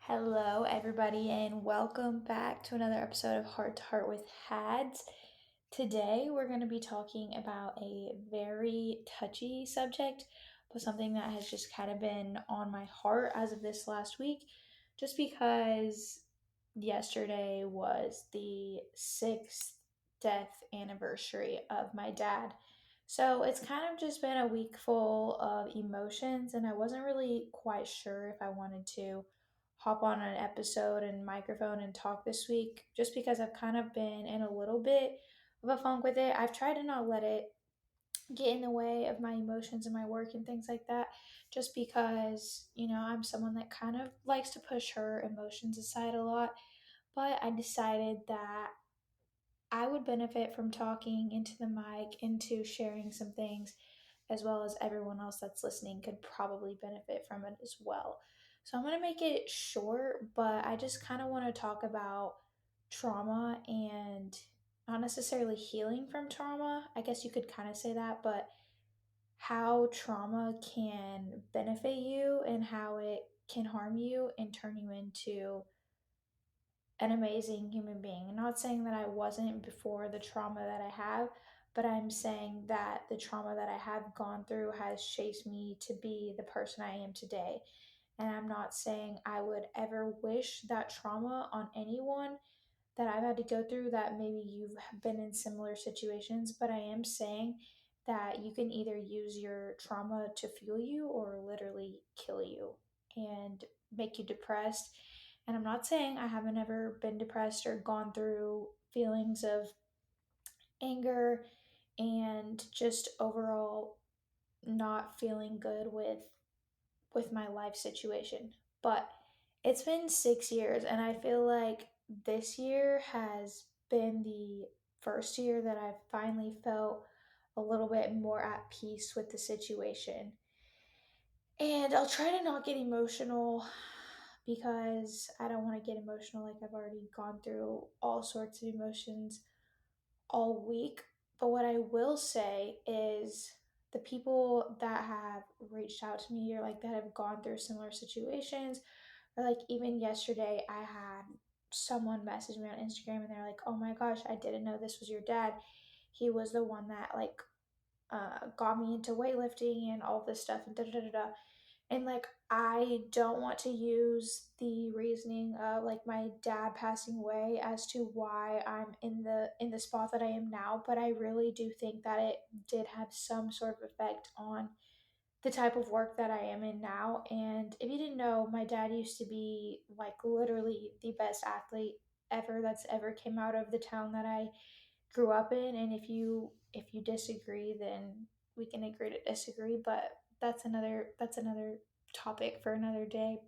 Hello, everybody, and welcome back to another episode of Heart to Heart with Hads. Today, we're going to be talking about a very touchy subject, but something that has just kind of been on my heart as of this last week, just because yesterday was the sixth death anniversary of my dad. So it's kind of just been a week full of emotions, and I wasn't really quite sure if I wanted to hop on an episode and microphone and talk this week just because I've kind of been in a little bit of a funk with it. I've tried to not let it get in the way of my emotions and my work and things like that just because, I'm someone that kind of likes to push her emotions aside a lot. But I decided that I would benefit from talking into the mic, into sharing some things, as well as everyone else that's listening could probably benefit from it as well. So I'm going to make it short, but I just kind of want to talk about trauma and not necessarily healing from trauma. I guess you could kind of say that, but how trauma can benefit you and how it can harm you and turn you into an amazing human being. I'm not saying that I wasn't before the trauma that I have, but I'm saying that the trauma that I have gone through has shaped me to be the person I am today. And I'm not saying I would ever wish that trauma on anyone that I've had to go through, that maybe you've been in similar situations, but I am saying that you can either use your trauma to fuel you or literally kill you and make you depressed. And I'm not saying I haven't ever been depressed or gone through feelings of anger and just overall not feeling good with my life situation. But it's been 6 years, and I feel like this year has been the first year that I've finally felt a little bit more at peace with the situation. And I'll try to not get emotional because I don't want to get emotional. Like, I've already gone through all sorts of emotions all week. But what I will say is the people that have reached out to me, or like that have gone through similar situations, or like even yesterday, I had someone message me on Instagram and they're like, "Oh my gosh, I didn't know this was your dad. He was the one that got me into weightlifting and all this stuff and da da da da." And like, I don't want to use the reasoning of like my dad passing away as to why I'm in the spot that I am now, but I really do think that it did have some sort of effect on the type of work that I am in now. And if you didn't know, my dad used to be like literally the best athlete ever that's ever came out of the town that I grew up in. And if you disagree, then we can agree to disagree, but that's another topic for another day.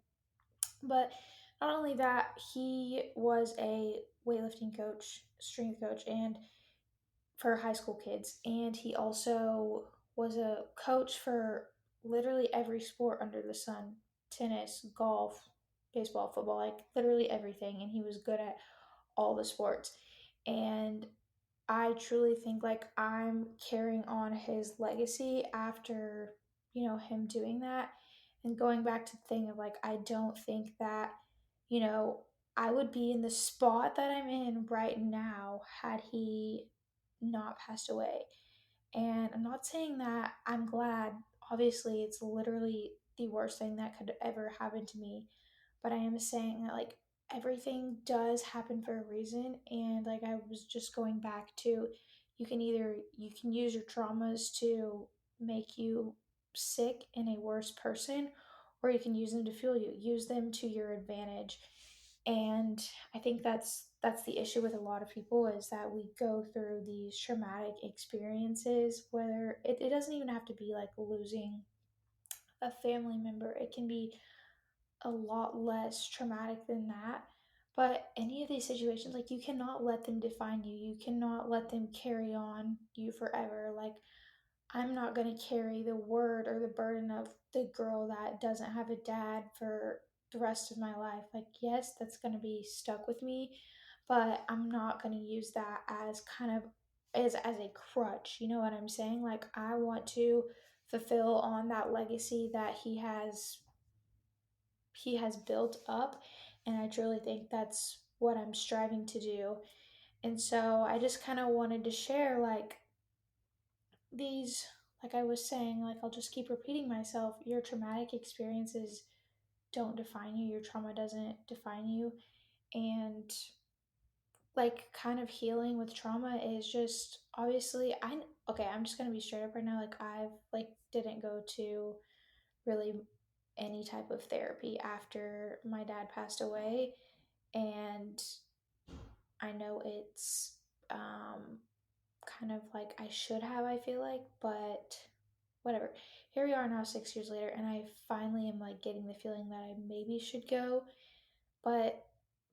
But not only that, he was a weightlifting coach, strength coach, and for high school kids, and he also was a coach for literally every sport under the sun: tennis, golf, baseball, football, like literally everything. And he was good at all the sports. And I truly think like I'm carrying on his legacy after, him doing that. And going back to the thing of like, I don't think that, you know, I would be in the spot that I'm in right now had he not passed away. And I'm not saying that I'm glad. Obviously, it's literally the worst thing that could ever happen to me. But I am saying that, like, everything does happen for a reason. And, like, I was just going back to you can use your traumas to make you sick and a worse person, or you can use them to fuel you, use them to your advantage. And I think that's the issue with a lot of people, is that we go through these traumatic experiences, whether it doesn't even have to be like losing a family member. It can be a lot less traumatic than that. But any of these situations, like, you cannot let them define you. You cannot let them carry on you forever. Like, I'm not going to carry the word or the burden of the girl that doesn't have a dad for the rest of my life. Like, yes, that's going to be stuck with me, but I'm not going to use that as kind of as a crutch. You know what I'm saying? Like, I want to fulfill on that legacy that he has he has built up, and I truly think that's what I'm striving to do. And so I just kind of wanted to share like these, like I was saying, like I'll just keep repeating myself, your traumatic experiences don't define you, your trauma doesn't define you. And like kind of healing with trauma is just obviously I okay, I'm just going to be straight up right now, like I've like didn't go to really any type of therapy after my dad passed away, and I know it's kind of like I should have, I feel like, but whatever. Here we are now 6 years later, and I finally am like getting the feeling that I maybe should go, but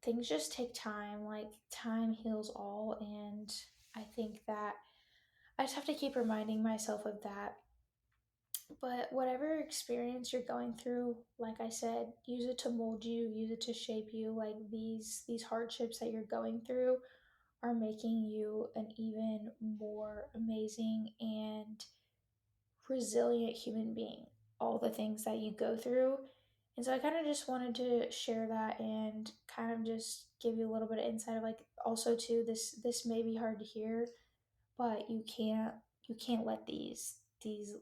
things just take time. Like, time heals all, and I think that I just have to keep reminding myself of that. But whatever experience you're going through, like I said, use it to mold you, use it to shape you. Like these hardships that you're going through are making you an even more amazing and resilient human being. All the things that you go through. And so I kind of just wanted to share that and kind of just give you a little bit of insight of like also too, this may be hard to hear, but you can't let these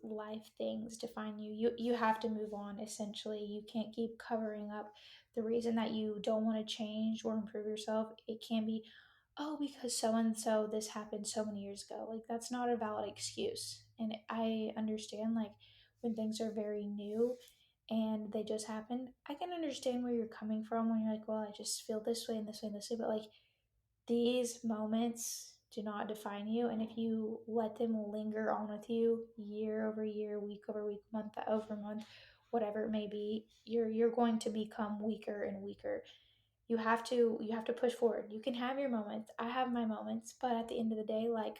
life things define you. You have to move on. Essentially, you can't keep covering up the reason that you don't want to change or improve yourself. It can be, oh, because so and so this happened so many years ago. Like, that's not a valid excuse. And I understand, like, when things are very new and they just happened, I can understand where you're coming from when you're like, well, I just feel this way and this way and this way. But like, these moments do not define you, and if you let them linger on with you year over year, week over week, month over month, whatever it may be, you're going to become weaker and weaker. You have to push forward. You can have your moments. I have my moments, but at the end of the day, like,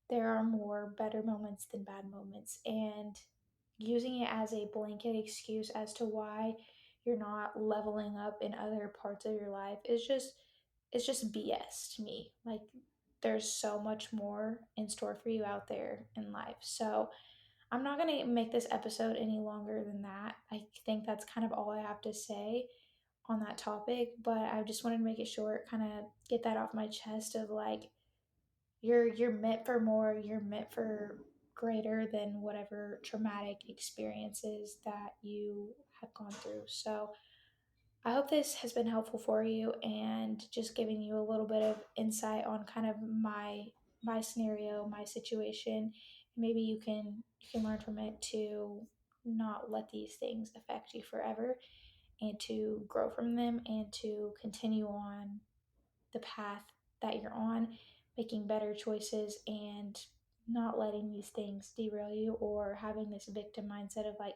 there are more better moments than bad moments, and using it as a blanket excuse as to why you're not leveling up in other parts of your life is just, it's just BS to me. Like, there's so much more in store for you out there in life. So I'm not going to make this episode any longer than that. I think that's kind of all I have to say on that topic, but I just wanted to make it short, kind of get that off my chest of like, you're meant for more, you're meant for greater than whatever traumatic experiences that you have gone through. So I hope this has been helpful for you and just giving you a little bit of insight on kind of my scenario, my situation. Maybe you can learn from it to not let these things affect you forever, and to grow from them and to continue on the path that you're on, making better choices and not letting these things derail you, or having this victim mindset of like,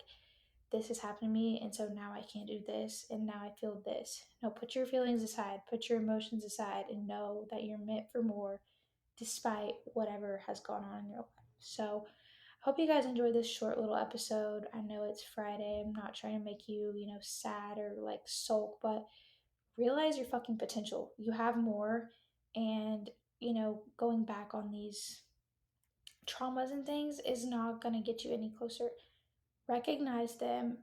this has happened to me and so now I can't do this and now I feel this. No, put your feelings aside, put your emotions aside, and know that you're meant for more despite whatever has gone on in your life. So I hope you guys enjoyed this short little episode. I know it's Friday. I'm not trying to make you, sad or like sulk, but realize your fucking potential. You have more. And, going back on these traumas and things is not going to get you any closer. Recognize them,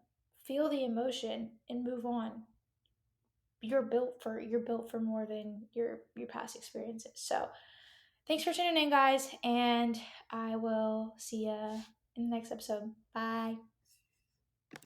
feel the emotion, and move on. You're built for more than your past experiences. So, thanks for tuning in, guys, and I will see ya in the next episode. Bye.